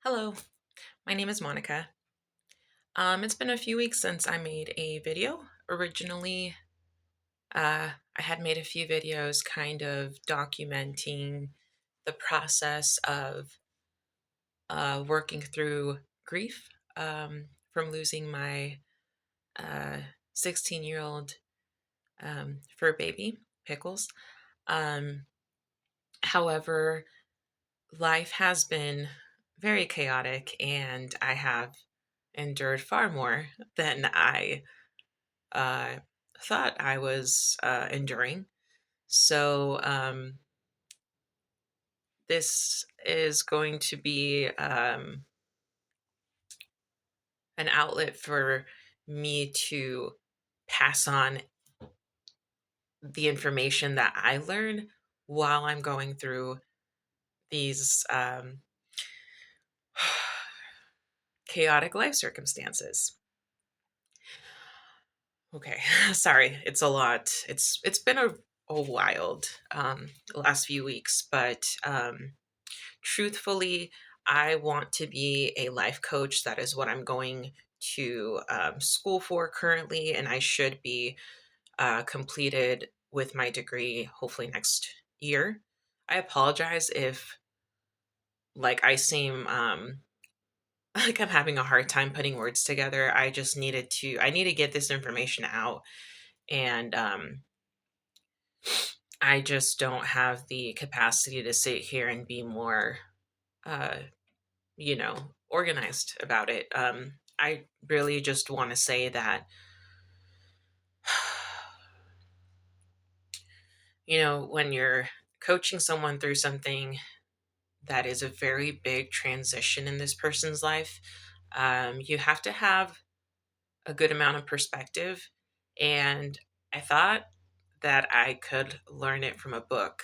Hello, my name is Monica. It's been a few weeks since I made a video. Originally, I had made a few videos kind of documenting the process of working through grief from losing my 16-year-old fur baby, Pickles. Um, However, life has been very chaotic and I have endured far more than I uh, thought I was enduring. So, this is going to be an outlet for me to pass on the information that I learn while I'm going through these chaotic life circumstances. Okay, sorry, it's a lot. It's been a wild last few weeks, but truthfully, I want to be a life coach. That is what I'm going to school for currently, and I should be completed with my degree hopefully next year. I apologize if I seem like I'm having a hard time putting words together. I need to get this information out, and I just don't have the capacity to sit here and be more uh, organized about it. I really just want to say that, when you're coaching someone through something that is a very big transition in this person's life, you have to have a good amount of perspective. And I thought that I could learn it from a book.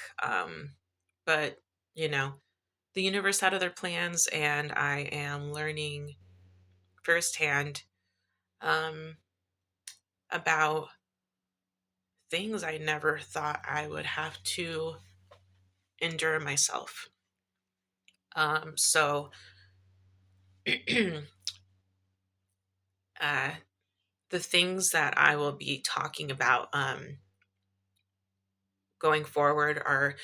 But, you know, the universe had other plans, and I am learning firsthand um, about things I never thought I would have to endure myself. So uh, the things that I will be talking about going forward are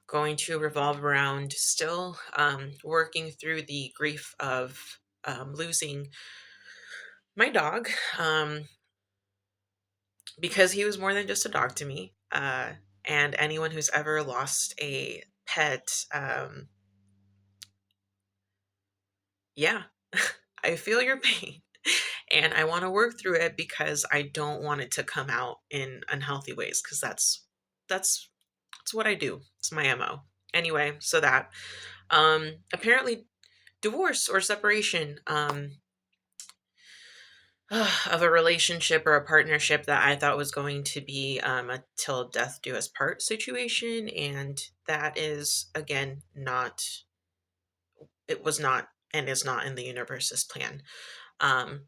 going to revolve around still working through the grief of losing my dog, because he was more than just a dog to me. And anyone who's ever lost a pet, yeah, I feel your pain. And I want to work through it because I don't want it to come out in unhealthy ways, because that's that's what I do. It's my MO. Anyway, so that apparently divorce or separation of a relationship or a partnership that I thought was going to be a till death do us part situation, and that is again not, it was not and is not in the universe's plan.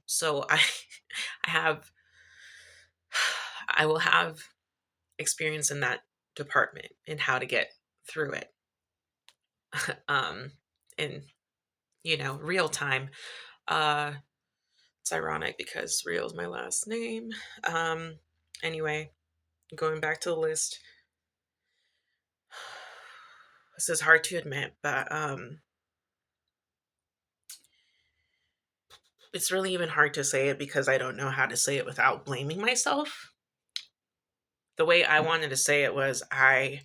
So I I have I will have experience in that department and how to get through it um in real time. uh it's ironic because real is my last name. um anyway, going back to the list, this is hard to admit, but it's really even hard to say it because I don't know how to say it without blaming myself. The way I wanted to say it was, I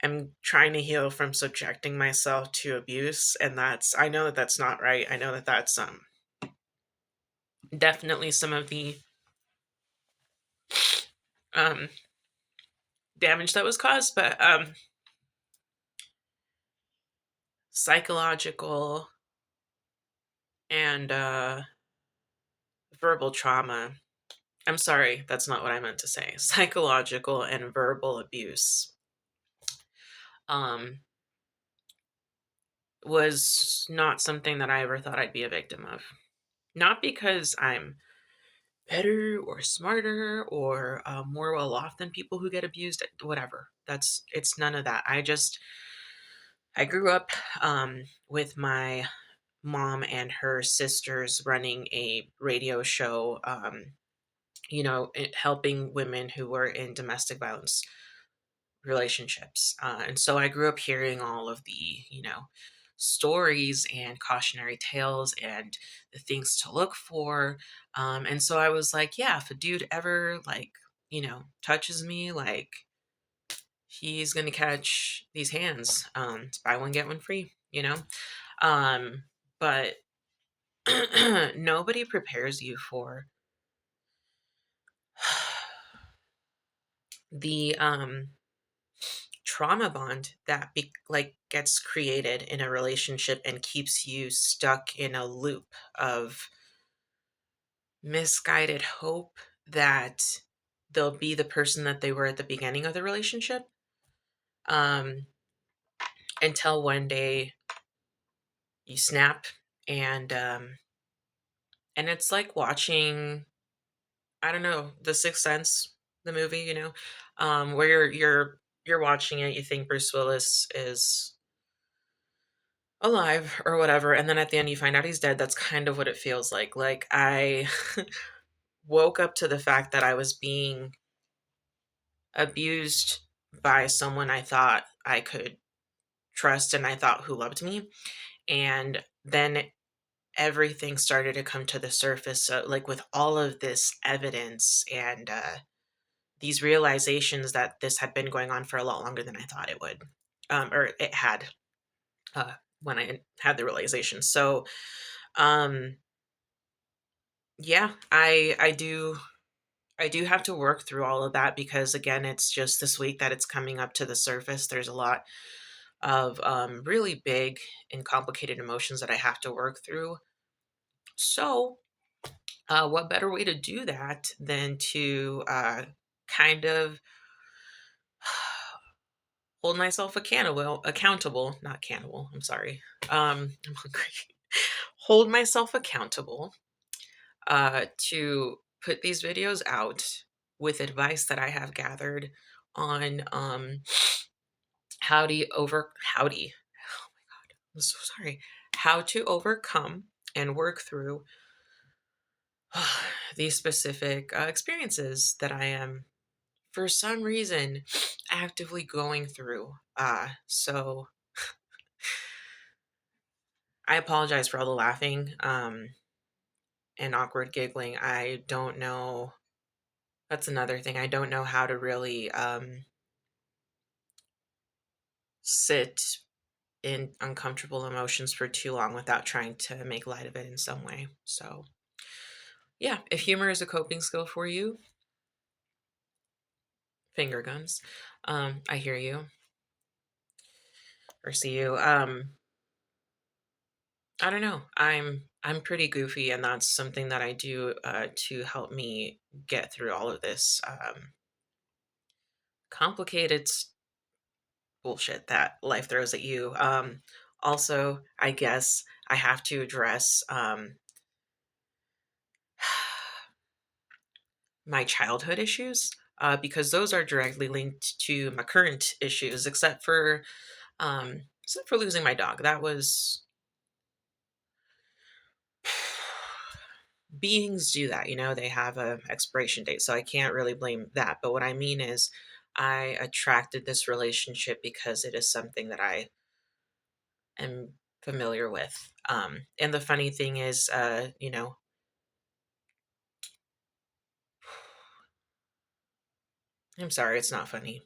am trying to heal from subjecting myself to abuse, and I know that that's not right. I know that that's definitely some of the um damage that was caused, but psychological and verbal trauma. I'm sorry, that's not what I meant to say. Psychological and verbal abuse um was not something that I ever thought I'd be a victim of. Not because I'm better or smarter or more well off than people who get abused, whatever. It's none of that. I grew up with my mom and her sisters running a radio show, helping women who were in domestic violence relationships. And so I grew up hearing all of the, stories and cautionary tales and the things to look for. And so I was like, yeah, if a dude ever, like, touches me, like, he's going to catch these hands. It's buy one, get one free. Um, but nobody prepares you for the trauma bond that gets created in a relationship and keeps you stuck in a loop of misguided hope that they'll be the person that they were at the beginning of the relationship, um, until one day you snap, and it's like watching, I don't know, The Sixth Sense, the movie, where you're watching it, you think Bruce Willis is alive or whatever, and then at the end you find out he's dead. That's kind of what it feels like. Like, I woke up to the fact that I was being abused by someone I thought I could trust and I thought who loved me. And then everything started to come to the surface. So, like, with all of this evidence and these realizations that this had been going on for a lot longer than I thought it would, or it had, uh, when I had the realization. So, um, yeah, I do have to work through all of that because, again, it's just this week that it's coming up to the surface. There's a lot of really big and complicated emotions that I have to work through. So, what better way to do that than to kind of hold myself accountable, not cannibal, I'm sorry. I'm hungry. Hold myself accountable to put these videos out with advice that I have gathered on howdy. Oh my god, I'm so sorry. How to overcome and work through these specific experiences that I am, for some reason, actively going through. So I apologize for all the laughing and awkward giggling. I don't know. That's another thing. I don't know how to really sit in uncomfortable emotions for too long without trying to make light of it in some way. So, yeah, if humor is a coping skill for you, finger guns. I hear you or see you. I don't know. I'm pretty goofy, and that's something that I do to help me get through all of this complicated bullshit that life throws at you. Also, I guess I have to address my childhood issues because those are directly linked to my current issues, except for losing my dog. That was beings do that, they have a expiration date, so I can't really blame that. But what I mean is I attracted this relationship because it is something that I am familiar with. And the funny thing is, I'm sorry, it's not funny.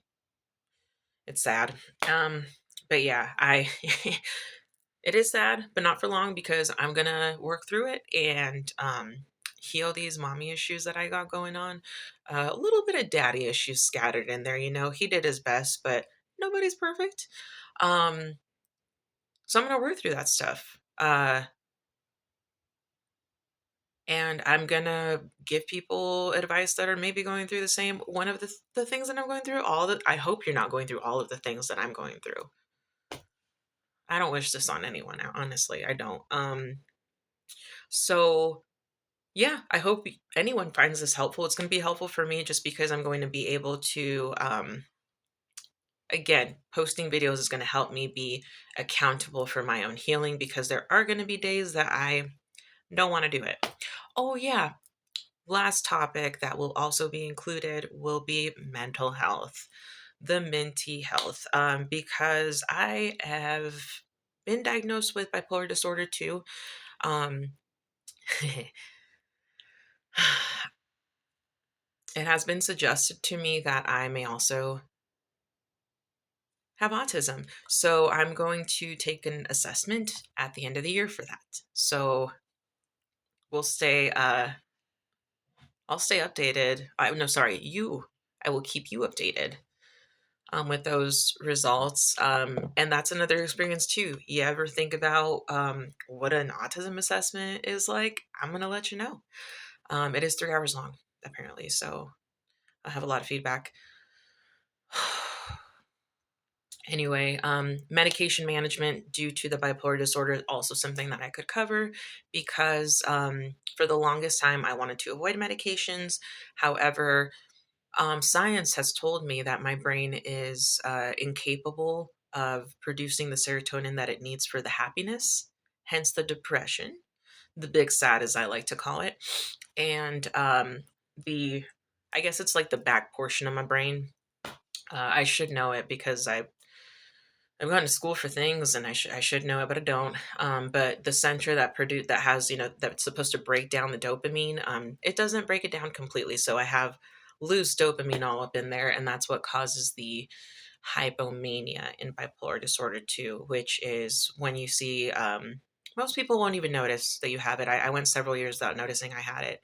It's sad. Um, but yeah, I it is sad, but not for long because I'm gonna work through it and heal these mommy issues that I got going on. A little bit of daddy issues scattered in there. He did his best, but nobody's perfect. Um, so I'm gonna work through that stuff. And I'm gonna give people advice that are maybe going through the same one of the things that I'm going through. I hope you're not going through all of the things that I'm going through. I don't wish this on anyone, honestly. I don't. So yeah, I hope anyone finds this helpful. It's going to be helpful for me just because I'm going to be able to again, posting videos is going to help me be accountable for my own healing, because there are going to be days that I don't want to do it. Oh, yeah. Last topic that will also be included will be mental health, the minty health, because I have been diagnosed with bipolar disorder too. Um, it has been suggested to me that I may also have autism. So I'm going to take an assessment at the end of the year for that. So we'll stay I'll stay updated. I no sorry, you I will keep you updated with those results. And that's another experience too. You ever think about what an autism assessment is like? I'm gonna let you know. It is 3 hours long, apparently, so I have a lot of feedback. Anyway, medication management due to the bipolar disorder is also something that I could cover, because for the longest time I wanted to avoid medications. However, science has told me that my brain is incapable of producing the serotonin that it needs for the happiness, hence the depression, the big sad, as I like to call it. And the, I guess it's like the back portion of my brain. I should know it because I've gone to school for things, and I should know it, but I don't. But the center that has, that's supposed to break down the dopamine, it doesn't break it down completely. So I have loose dopamine all up in there, and that's what causes the hypomania in bipolar disorder too, which is when you see, most people won't even notice that you have it. I went several years without noticing I had it.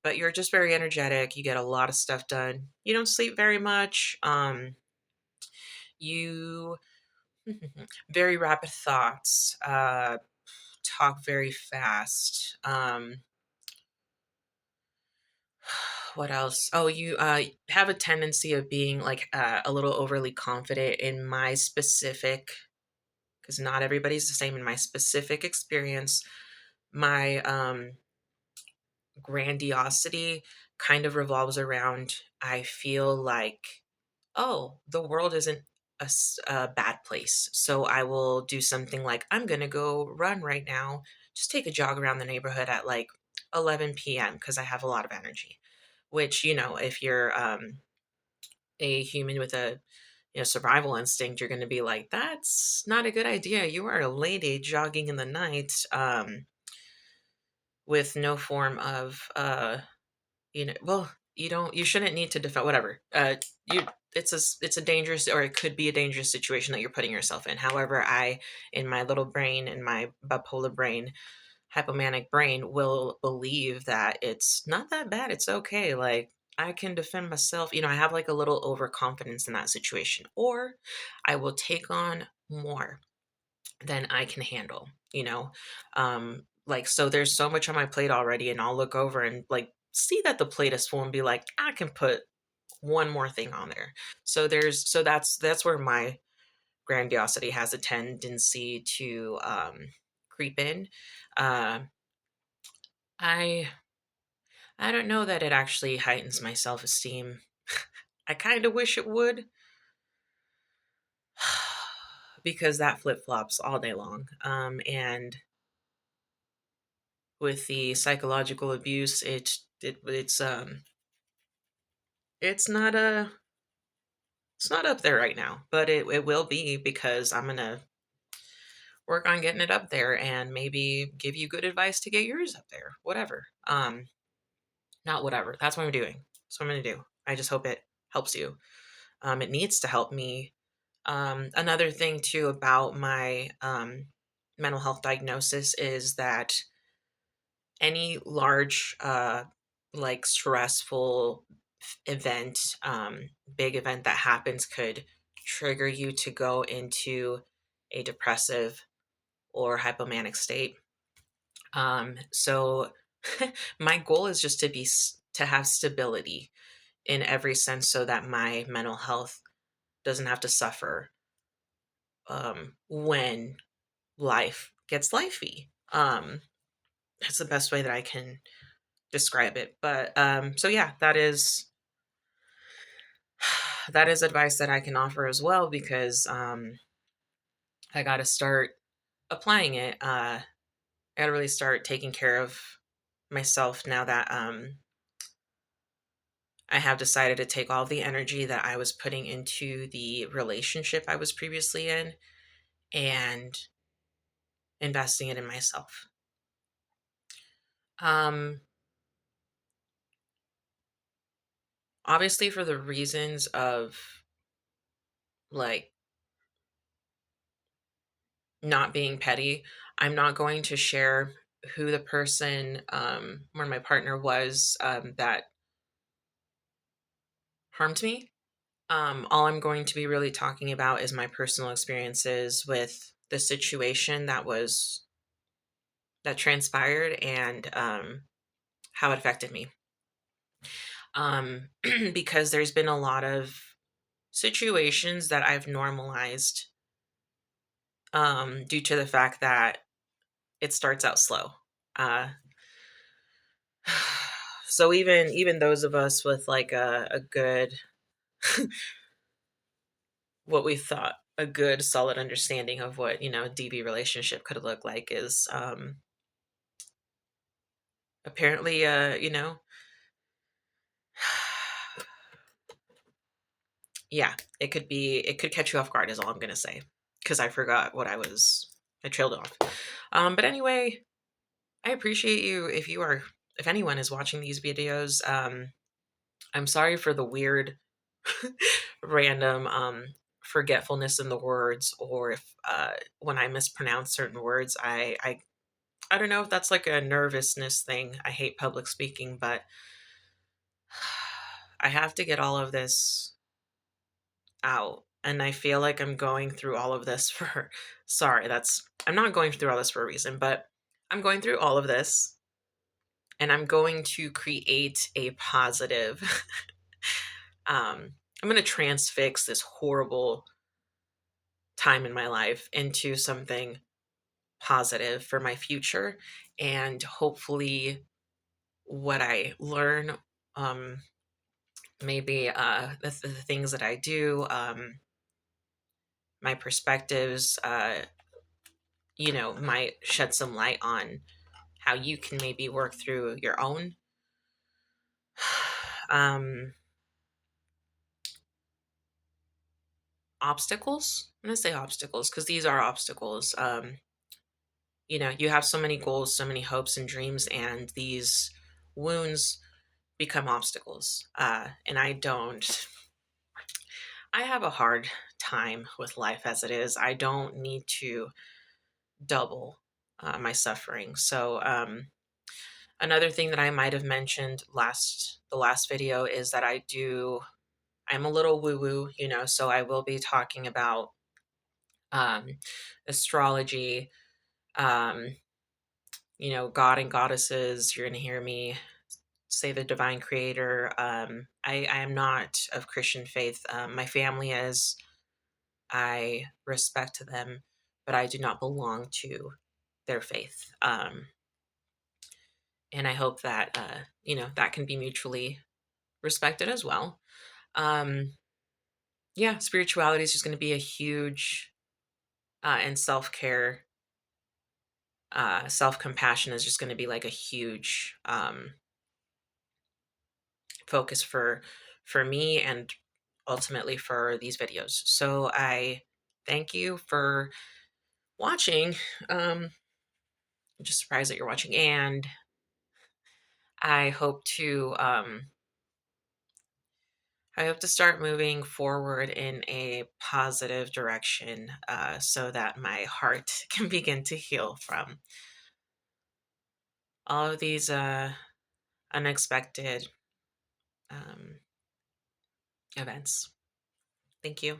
But you're just very energetic. You get a lot of stuff done. You don't sleep very much. You very rapid thoughts, talk very fast. What else? Oh, you have a tendency of being like a little overly confident in my specific, because not everybody's the same. In my specific experience, my grandiosity kind of revolves around, I feel like, oh, the world isn't a bad place. So I will do something like, I'm going to go run right now, just take a jog around the neighborhood at like 11 p.m. because I have a lot of energy. Which, if you're a human with a survival instinct, you're going to be like, that's not a good idea. You are a lady jogging in the night, with no form of well, you shouldn't need to defend whatever. You it's a dangerous, or it could be a dangerous situation that you're putting yourself in. However, I, in my little brain, in my bipolar brain, hypomanic brain, will believe that it's not that bad. It's okay. Like, I can defend myself. I have like a little overconfidence in that situation, or I will take on more than I can handle, like, so there's so much on my plate already, and I'll look over and like see that the plate is full and be like, I can put one more thing on there. So that's where my grandiosity has a tendency to creep in. uh, I I don't know that it actually heightens my self-esteem. I kind of wish it would, because that flip-flops all day long. And with the psychological abuse, it's not it's not up there right now, but it will be, because I'm gonna work on getting it up there, and maybe give you good advice to get yours up there. Whatever. Not whatever. That's what I'm doing. That's what I'm gonna do. I just hope it helps you. It needs to help me. Another thing too about my mental health diagnosis is that any large, like, stressful event, big event that happens, could trigger you to go into a depressive or hypomanic state. So my goal is just to have stability in every sense, so that my mental health doesn't have to suffer when life gets lifey. That's the best way that I can describe it. But so yeah, that is advice that I can offer as well, because I got to start applying it. I got to really start taking care of myself now that I have decided to take all the energy that I was putting into the relationship I was previously in and investing it in myself. Um, Obviously, for the reasons of like not being petty, I'm not going to share who the person, where my partner was, that harmed me. All I'm going to be really talking about is my personal experiences with the situation that transpired, and how it affected me. Because there's been a lot of situations that I've normalized, due to the fact that it starts out slow. Uh, so even those of us with like a good, what we thought a good solid understanding of what, a DB relationship could look like, is apparently, yeah, it could catch you off guard, is all I'm gonna say, because I forgot what I trailed off. But anyway, I appreciate you, if anyone is watching these videos. I'm sorry for the weird random forgetfulness in the words, or if when I mispronounce certain words. I don't know if that's like a nervousness thing. I hate public speaking, but I have to get all of this out. And I feel like I'm going through all of this for, sorry, I'm not going through all this for a reason, but I'm going through all of this, and I'm going to create a positive, I'm going to transfix this horrible time in my life into something positive for my future. And hopefully, what I learn, um, maybe the things that I do, my perspectives, might shed some light on how you can maybe work through your own um, obstacles. I'm going to say obstacles because these are obstacles. You have so many goals, so many hopes and dreams, and these wounds become obstacles. And I have a hard time with life as it is. I don't need to double my suffering. So, another thing that I might have mentioned the last video is that I'm a little woo woo, so I will be talking about um, astrology, um, God and goddesses. You're going to hear me say the divine creator. I am not of Christian faith. My family is. I respect them, but I do not belong to their faith. And I hope that, that can be mutually respected as well. Um, yeah, spirituality is just going to be a huge, and self care, self compassion is just going to be like a huge focus for me, and ultimately for these videos. So I thank you for watching. I'm just surprised that you're watching, and I hope to um, I hope to start moving forward in a positive direction, so that my heart can begin to heal from all of these unexpected um, events. Thank you.